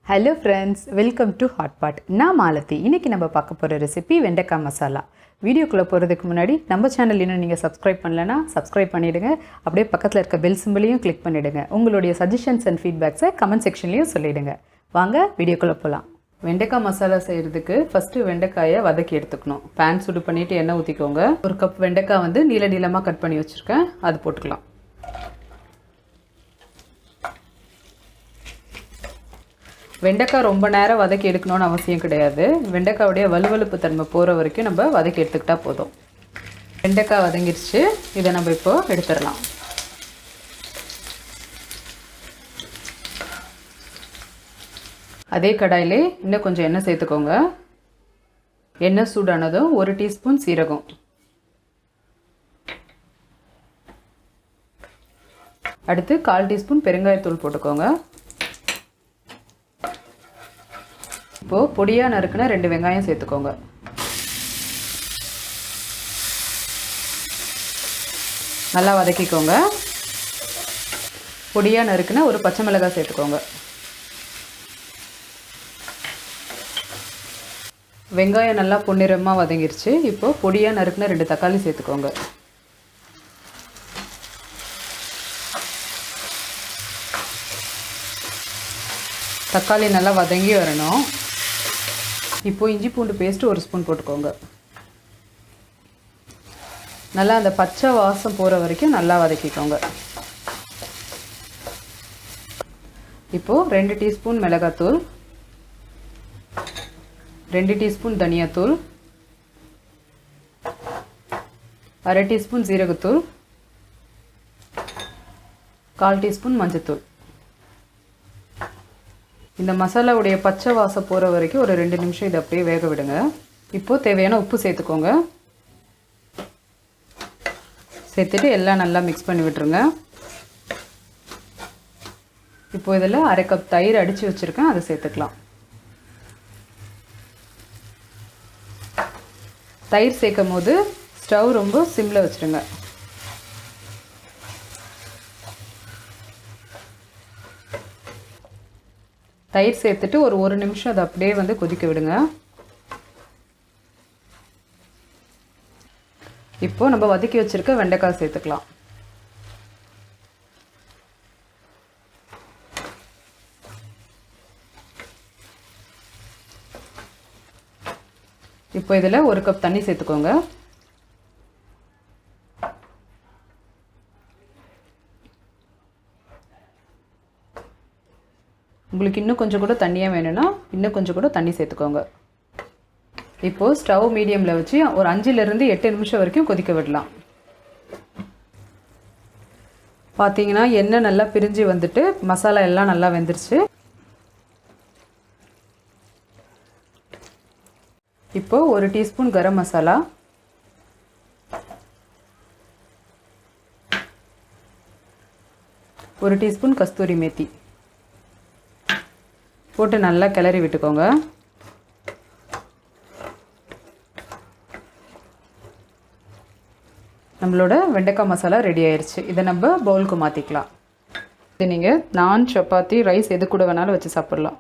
Hello friends, welcome to Hot Pot. நான் மாலதி. இன்னைக்கு நம்ம பார்க்க போற ரெசிபி வெண்டைக்காய் மசாலா. வீடியோக்குள்ள போறதுக்கு முன்னாடி நம்ம சேனல் இன்னும் நீங்க Subscribe பண்ணலனா Subscribe பண்ணிடுங்க. அப்படியே பக்கத்துல இருக்க பெல் சிம்பலையும் கிளிக் பண்ணிடுங்க. உங்களுடைய சஜஷன்ஸ் and feedbacks கமெண்ட் செக்ஷன்லயும் சொல்லிடுங்க. வாங்க வீடியோக்குள்ள போலாம். வெண்டைக்காய் மசாலா செய்யிறதுக்கு ஃபர்ஸ்ட் வெண்டைக்காயை வதக்கி எடுத்துக்கணும். pan சூடு பண்ணிட்டு எண்ணெய் ஊத்திக்கோங்க. ஒரு கப் வெண்டைக்காய் வந்து நீள நீளமா கட் பண்ணி வச்சிருக்கேன். அது போட்டுக்கலாம். வெண்டைக்காய் ரொம்ப நேரம் வதக்கி எடுக்கணும்னு அவசியம் கிடையாது. வெண்டைக்காயோட வலுவலுப்பு தன்மை போற வரைக்கும் நம்ம வதக்கி எடுத்துக்கிட்டா போதும். வெண்டைக்காய் வதங்கிருச்சு. இதை நம்ம இப்போ எடுத்துறலாம். அதே கடாயிலே இன்னும் கொஞ்சம் எண்ணெய் சேர்த்துக்கோங்க. எண்ணெய் சூடானதும் 1 டீஸ்பூன் சீரகம், அடுத்து 1/4 டீஸ்பூன் பெருங்காயத்தூள் போட்டுக்கோங்க. இப்போ பொடியா நறுக்குன 2 வெங்காயம் சேர்த்துக்கோங்க. நல்லா வதக்கிக்கோங்க. பொடியா நறுக்குன ஒரு பச்சை மிளகாய் சேர்த்துக்கோங்க. வெங்காயம் நல்லா பொன்னிறமா வதங்கிருச்சு. இப்போ பொடியா நறுக்குன 2 தக்காளி சேர்த்துக்கோங்க. தக்காளி நல்லா வதங்கி வரணும். இப்போ இஞ்சி பூண்டு பேஸ்ட் 1 ஸ்பூன் போட்டுக்கோங்க. நல்லா அந்த பச்சை வாசம் போற வரைக்கும் நல்லா வதக்கிக்கோங்க. இப்போ 2 டீஸ்பூன் மிளகாய்த்தூள், 2 டீஸ்பூன் தனியாத்தூள், 1/2 டீஸ்பூன் ஜீரகத்தூள், 1/4 டீஸ்பூன் மஞ்சள்தூள். இந்த மசாலாவுடைய பச்சை வாசம் போற வரைக்கும் ஒரு 2 நிமிஷம் இதை அப்படியே வேக விடுங்க. இப்போ தேவையான உப்பு சேர்த்துக்கோங்க. சேர்த்துட்டு எல்லாம் நல்லா மிக்ஸ் பண்ணி விட்டுருங்க. இப்போ இதில் 1/2 கப் தயிர் அடித்து வச்சுருக்கேன், அதை சேர்த்துக்கலாம். தயிர் சேர்க்கும் போது ஸ்டவ் ரொம்ப சிம்மில் வச்சுருங்க. தயிர் சேர்த்துட்டு ஒரு 1 நிமிஷம் அதை அப்படியே வந்து கொதிக்க விடுங்க. இப்போ நம்ம வதக்கி வச்சிருக்க வெண்டைக்காய் சேர்த்துக்கலாம். இப்போ இதில் 1 கப் தண்ணி சேர்த்துக்கோங்க. உங்களுக்கு இன்னும் கொஞ்சம் கூட தண்ணியாக வேணும்னா இன்னும் கொஞ்சம் கூட தண்ணி சேர்த்துக்கோங்க. இப்போது ஸ்டவ் மீடியமில் வச்சு ஒரு 5லேருந்து 8 நிமிஷம் வரைக்கும் கொதிக்க விடலாம். பார்த்தீங்கன்னா எண்ணெய் நல்லா பிரிஞ்சு வந்துட்டு மசாலா எல்லாம் நல்லா வெந்துருச்சு. இப்போது 1 டீஸ்பூன் கரம் மசாலா, 1 டீஸ்பூன் கஸ்தூரி மேத்தி போட்டு நல்லா கிளறி விட்டுக்கோங்க. நம்மளோட வெண்டைக்காய் மசாலா ரெடி ஆயிடுச்சு. இதை நம்ம பவுலுக்கு மாற்றிக்கலாம். இது நீங்கள் நான், சப்பாத்தி, ரைஸ் எது கூட வேணாலும் வச்சு சாப்பிட்லாம்.